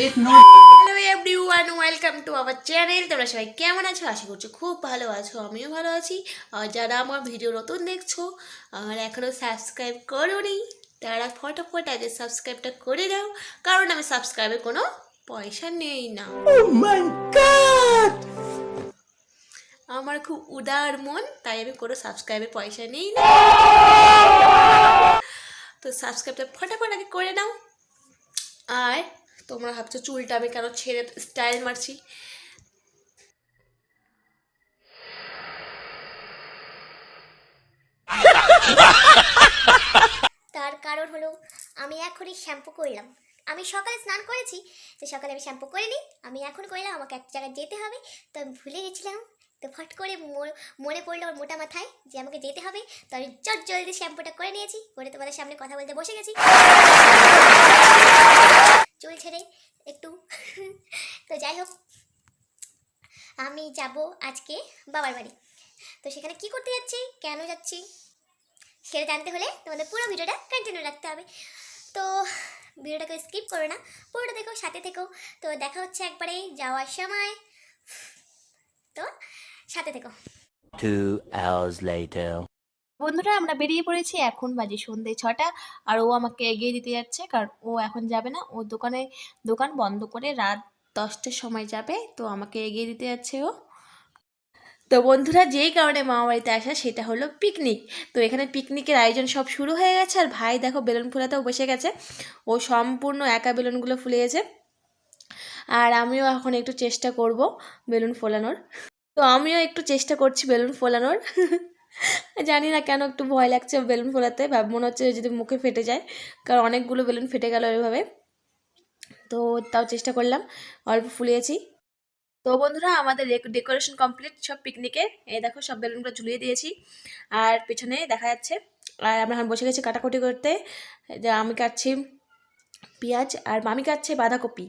Hello everyone, welcome to our channel. তোমরা সবাই কেমন আছো? আশা করছি খুব ভালো আছো, আমিও ভালো আছি। আর যারা আমার ভিডিও নতুন দেখছো আর এখনও সাবস্ক্রাইব করোনি তারা ফটাফট আগে সাবস্ক্রাইবটা করে দাও, কারণ আমি সাবস্ক্রাইবের কোনো পয়সা নেই না। আমার খুব উদার মন, তাই আমি কোনো সাবস্ক্রাইবের পয়সা নেই না। তো সাবস্ক্রাইবটা ফটাফট আগে করে নাও। আর তোমরা ভাবছো চুলটা আমি কেন ছেড়ে স্টাইল মারছি, তার কারণ হলো আমি এখনই শ্যাম্পু করলাম। আমি সকালে স্নান করেছি, তো সকালে আমি শ্যাম্পু করিনি, আমি এখন করলাম। আমাকে এক জায়গায় যেতে হবে, তো আমি ভুলে গেছিলাম। তো ফট করে মনে পড়লো ওর মোটা মাথায় যে আমাকে যেতে হবে, তো আমি চট জলদি শ্যাম্পুটা করে নিয়েছি, করে তোমাদের সামনে কথা বলতে বসে গেছি চুল ছেড়ে একটু। তো যাই হোক, আমি যাব আজকে বাবার বাড়ি। তো সেখানে কি করতে যাচ্ছি, কেন যাচ্ছি সেটা জানতে হলে তোমাদের পুরো ভিডিওটা কন্টিনিউ রাখতে হবে। তো ভিডিওটাকে স্কিপ করো না, পুরোটা দেখো, সাথে থেকো। তো দেখা হচ্ছে একবারে যাওয়ার সময়, তো সাথে থেকো। 2 hours later. বন্ধুরা, আমরা বেরিয়ে পড়েছি। এখন বাজে সন্ধ্যে 6টা, আর ও আমাকে এগিয়ে দিতে যাচ্ছে, কারণ ও এখন যাবে না। ও দোকান বন্ধ করে রাত 10টার সময় যাবে, তো আমাকে এগিয়ে দিতে যাচ্ছে ও। তো বন্ধুরা, যেই কারণে মামা বাড়িতে আসা সেটা হলো পিকনিক। তো এখানে পিকনিকের আয়োজন সব শুরু হয়ে গেছে, আর ভাই দেখো বেলুন ফোলাতেও বসে গেছে। ও সম্পূর্ণ একা বেলুনগুলো ফুলিয়েছে, আর আমিও এখন একটু চেষ্টা করব বেলুন ফোলানোর। তো আমিও একটু চেষ্টা করছি বেলুন ফোলানোর। জানি না কেন একটু ভয় লাগছে বেলুন ফোলাতে, মনে হচ্ছে যদি মুখে ফেটে যায়, কারণ অনেকগুলো বেলুন ফেটে গেল এভাবে। তো তাও চেষ্টা করলাম, অল্প ফুলিয়েছি। তো বন্ধুরা, আমাদের ডেকোরেশন কমপ্লিট সব পিকনিকের। এই দেখো সব বেলুনগুলো ঝুলিয়ে দিয়েছি, আর পেছনে দেখা যাচ্ছে। আর আমরা এখন বসে গেছি কাটাকুটি করতে। যা আমি কাটছি পেঁয়াজ, আর মামি কাটছে বাঁধাকপি।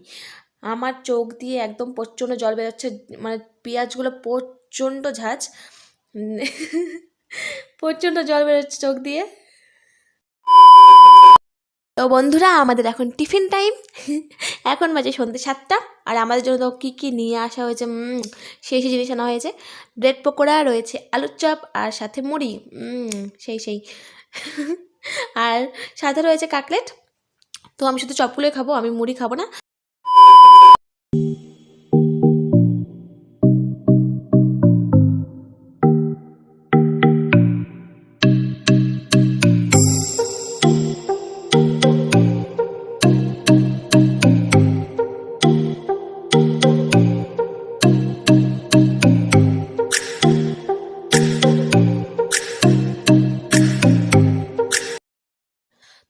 আমার চোখ দিয়ে একদম প্রচণ্ড জল বেরোচ্ছে, মানে পেঁয়াজগুলো প্রচণ্ড ঝাঁজ, প্রচণ্ড জল বেরোচ্ছে চোখ দিয়ে। তো বন্ধুরা, আমাদের এখন টিফিন টাইম। এখন বাজে সন্ধ্যে 7টা, আর আমাদের জন্য তো কী কী নিয়ে আসা হয়েছে, সেই জিনিস আনা হয়েছে। ব্রেড পকোড়া রয়েছে, আলুর চপ, আর সাথে মুড়ি, সেই আর সাথে রয়েছে কাটলেট। তো আমি শুধু চপগুলোই খাবো, আমি মুড়ি খাবো না।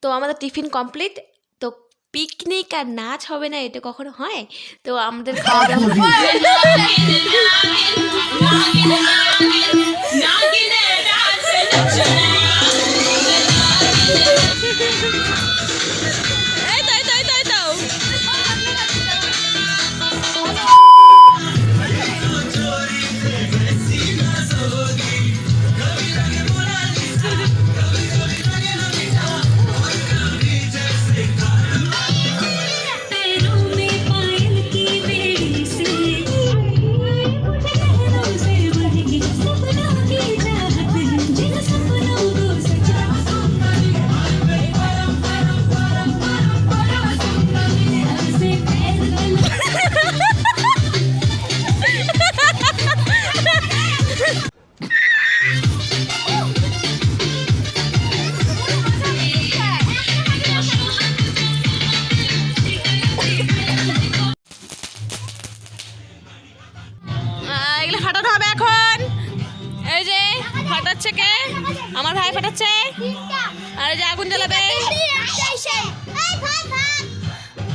তো আমাদের টিফিন কমপ্লিট। তো পিকনিক আর নাচ হবে না, এটা কখনো হয়? তো আমাদের খাওয়া দাওয়া এগুলো ফাটাতে হবে এখন। এই যে ফাটাচ্ছে কে? আমার ভাই ফাটাচ্ছে। আর এই যে আগুন জ্বালাবে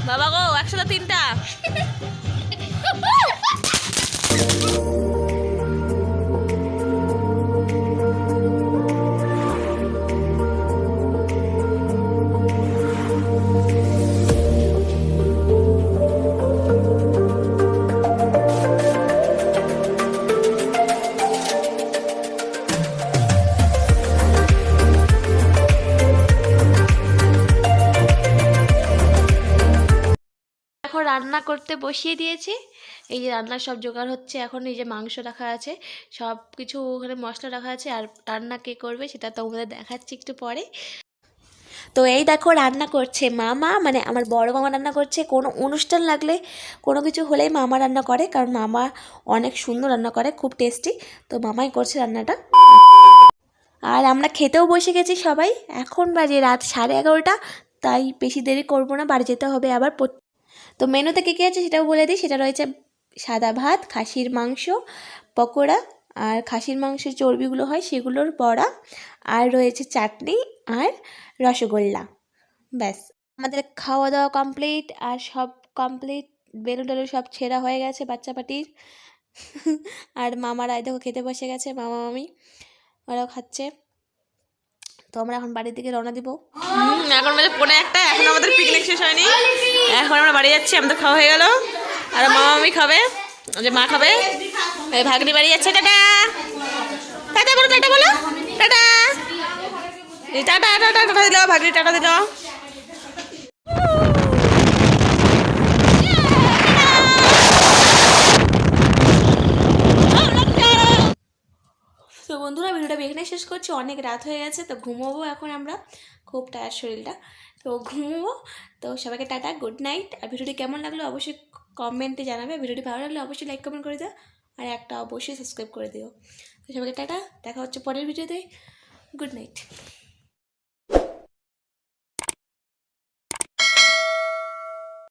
বাবা গো, একসাথে 3টা। রান্না রান্না করতে বসিয়ে দিয়েছি। এই যে রান্নার সব জোগাড় হচ্ছে এখন। এই যে মাংস রাখা আছে, সব কিছু ওখানে মশলা রাখা আছে। আর রান্না কে করবে সেটা তোমাদের দেখাচ্ছি একটু পরে। তো এই দেখো রান্না করছে মামা, মানে আমার বড় মামা রান্না করছে। কোনো অনুষ্ঠান লাগলে কোনো কিছু হলেই মামা রান্না করে, কারণ মামা অনেক সুন্দর রান্না করে, খুব টেস্টি। তো মামাই করছে রান্নাটা। আর আমরা খেতেও বসে গেছি সবাই। এখন বাজে রাত 11:30, তাই বেশি দেরি করবো না, বাড়ি যেতে হবে আবার। তো মেনুতে কী কী আছে সেটাও বলে দিই। সেটা রয়েছে সাদা ভাত, খাসির মাংস, পকোড়া, আর খাসির মাংসের চর্বিগুলো হয় সেগুলোর বড়া, আর রয়েছে চাটনি আর রসগোল্লা। ব্যাস, আমাদের খাওয়া দাওয়া কমপ্লিট আর সব কমপ্লিট। বেলুন টেলুন সব ছেঁড়া হয়ে গেছে বাচ্চা পাটির। আর মামারা দেখো খেতে বসে গেছে, মামা মামি ওরাও খাচ্ছে। তো আমরা এখন বাড়ির দিকে রওনা দিব। এখন বাজে 1:45, এখন আমাদের পিকনিক শেষ হয়নি। এখন আমরা বাড়ি যাচ্ছি, আমাদের খাওয়া হয়ে গেল। আর মামা মামি খাবে, যে মা খাবে, ভাগ্নি বাড়ি যাচ্ছে। টাটা টাটা বলো, টাটা বলো, টাটা টাটা টাটা টাটা দিল, ভাগ্নি টাটা দিল। তো বন্ধুরা ভিডিওটা এখানে শেষ করছি, অনেক রাত হয়ে গেছে। তো ঘুমোবো এখন আমরা, খুব টায়ার শরীরটা, তো ঘুমোবো। তো সবাইকে টাটা, গুড নাইট। আর ভিডিওটি কেমন লাগলো অবশ্যই কমেন্টে জানাবে। ভিডিওটি ভালো লাগলে অবশ্যই লাইক কমেন্ট করে দাও, আর একটা অবশ্যই সাবস্ক্রাইব করে দিও। তো সবাইকে টাটা, দেখা হচ্ছে পরের ভিডিওতে। Good night.